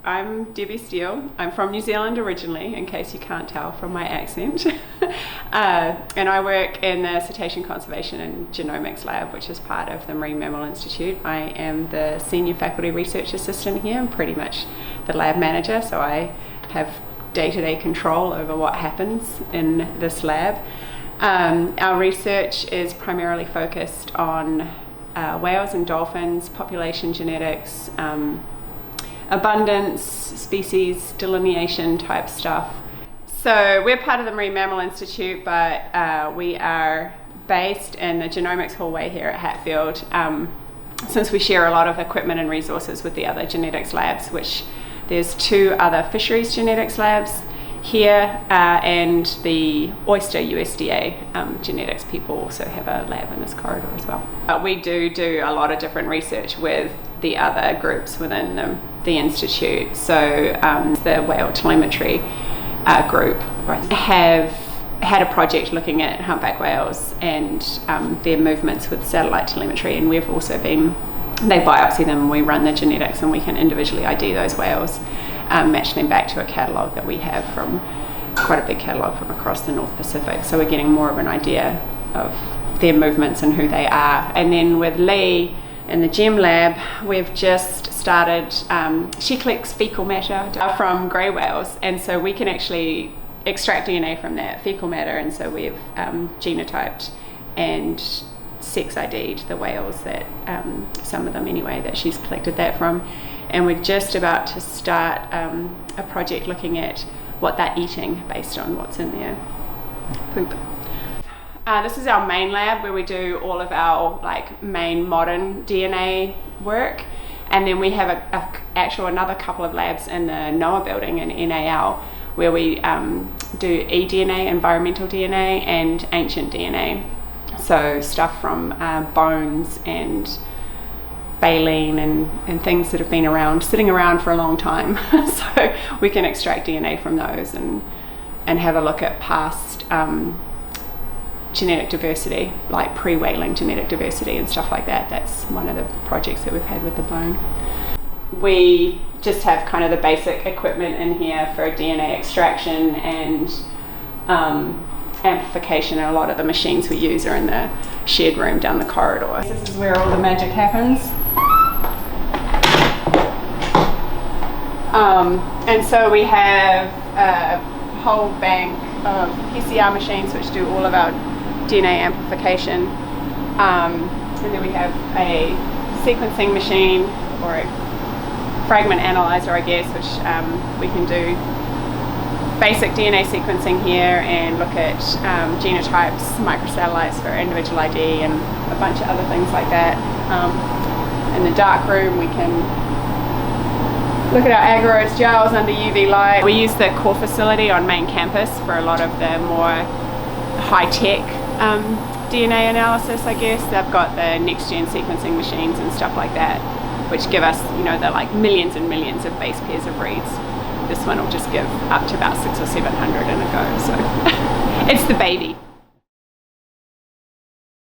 I'm Debbie Steele. I'm from New Zealand originally, in case you can't tell from my accent. And I work in the Cetacean Conservation and Genomics Lab, which is part of the Marine Mammal Institute. I am the Senior Faculty Research Assistant here. I'm pretty much the lab manager, so I have day-to-day control over what happens in this lab. Our research is primarily focused on whales and dolphins, population genetics, abundance, species delineation type stuff. So we're part of the Marine Mammal Institute, but we are based in the Genomics hallway here at Hatfield, since we share a lot of equipment and resources with the other genetics labs, which there's 2 other fisheries genetics labs here, and the oyster USDA genetics people also have a lab in this corridor as well. But we do a lot of different research with the other groups within the institute. So the whale telemetry group have had a project looking at humpback whales and their movements with satellite telemetry, and we've also they biopsy them, we run the genetics, and we can individually ID those whales, match them back to a catalogue that we have from quite a big catalogue from across the North Pacific. So we're getting more of an idea of their movements and who they are. And then with Lee in the Gem Lab, we've just started, she collects fecal matter from grey whales, and so we can actually extract DNA from that fecal matter, and so we've genotyped and sex ID'd the whales that, some of them anyway, that she's collected that from. And we're just about to start a project looking at what they're eating based on what's in their poop. This is our main lab where we do all of our main modern DNA work, and then we have another couple of labs in the NOAA building in NAL where we do eDNA, environmental DNA, and ancient DNA. So stuff from bones and baleen and things that have been sitting around for a long time. So we can extract DNA from those and have a look at past genetic diversity, like pre-whaling genetic diversity and stuff like that. That's one of the projects that we've had with the bone. We just have kind of the basic equipment in here for DNA extraction and amplification, and a lot of the machines we use are in the shared room down the corridor. This is where all the magic happens. And so we have a whole bank of PCR machines which do all of our DNA amplification, and then we have a sequencing machine, or a fragment analyzer I guess, which we can do basic DNA sequencing here and look at genotypes, microsatellites for individual ID, and a bunch of other things like that. In the dark room we can look at our agarose gels under UV light. We use the core facility on main campus for a lot of the more high-tech DNA analysis, I guess. They've got the next-gen sequencing machines and stuff like that, which give us, the millions and millions of base pairs of reads. This one will just give up to about 600 or 700 in a go, so it's the baby.